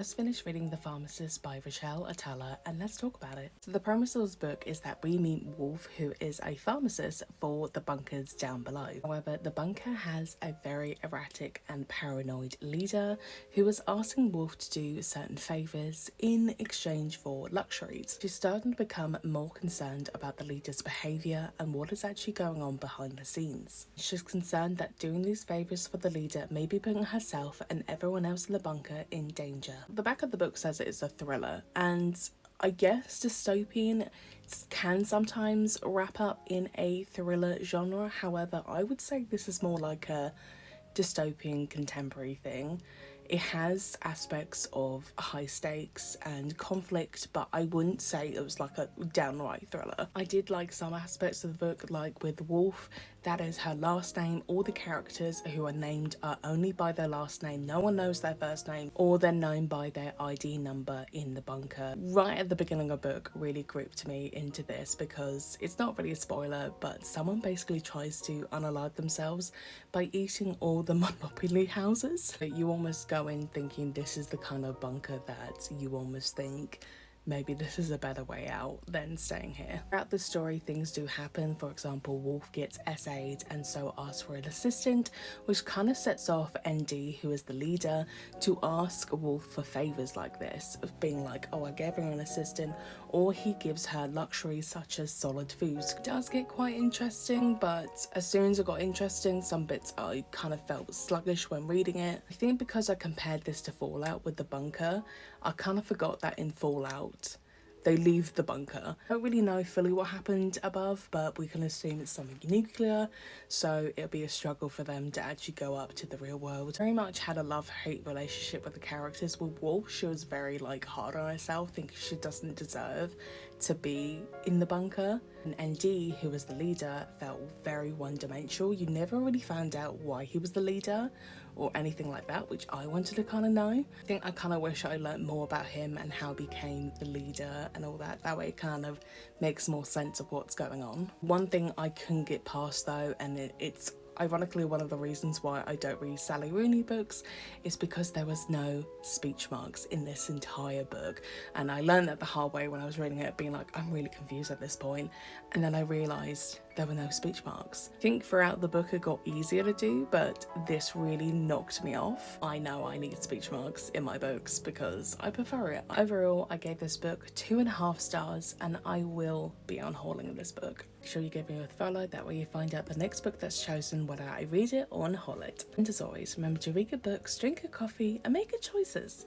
Just finished reading The Pharmacist by Rachel Atala, and let's talk about it. So the premise of this book is that we meet Wolf, who is a pharmacist for the bunkers down below. However, the bunker has a very erratic and paranoid leader who is asking Wolf to do certain favours in exchange for luxuries. She's starting to become more concerned about the leader's behaviour and what is actually going on behind the scenes. She's concerned that doing these favours for the leader may be putting herself and everyone else in the bunker in danger. The back of the book says it is a thriller, and I guess dystopian can sometimes wrap up in a thriller genre. However, I would say this is more like a dystopian contemporary thing. It has aspects of high stakes and conflict, but I wouldn't say it was like a downright thriller. I did like some aspects of the book, like with Wolf, that is her last name. All the characters who are named are only by their last name. No one knows their first name, or they're known by their ID number in the bunker. Right at the beginning of the book really gripped me into this because it's not really a spoiler, but someone basically tries to unalive themselves by eating all the Monopoly houses. You almost go in thinking this is the kind of bunker that you almost think maybe this is a better way out than staying here. Throughout the story, things do happen. For example, Wolf gets SA'd and so asks for an assistant, which kind of sets off ND, who is the leader, to ask Wolf for favours like this, of being like, oh, I gave her an assistant, or he gives her luxuries such as solid foods. It does get quite interesting, but as soon as it got interesting, some bits I kind of felt sluggish when reading it. I think because I compared this to Fallout with the bunker, I kind of forgot that in Fallout they leave the bunker. I don't really know fully what happened above, but we can assume it's something nuclear, so it'll be a struggle for them to actually go up to the real world. Very much had a love-hate relationship with the characters. With Wolf, she was very hard on herself, thinking she doesn't deserve to be in the bunker. And ND, who was the leader, felt very one-dimensional. You never really found out why he was the leader or anything like that, which I wanted to kind of know. I think I kind of wish I learned more about him and how he became the leader and all that. That way it kind of makes more sense of what's going on. One thing I couldn't get past though, and it's ironically one of the reasons why I don't read Sally Rooney books, is because there was no speech marks in this entire book. And I learned that the hard way when I was reading it, being like, I'm really confused at this point. And then I realised there were no speech marks. I think throughout the book it got easier to do, but this really knocked me off. I know I need speech marks in my books because I prefer it. Overall, I gave this book 2.5 stars, and I will be unhauling this book. Make sure you give me a follow, that way you find out the next book that's chosen, whether I read it or unhaul it. And as always, remember to read good books, drink good coffee, and make good choices.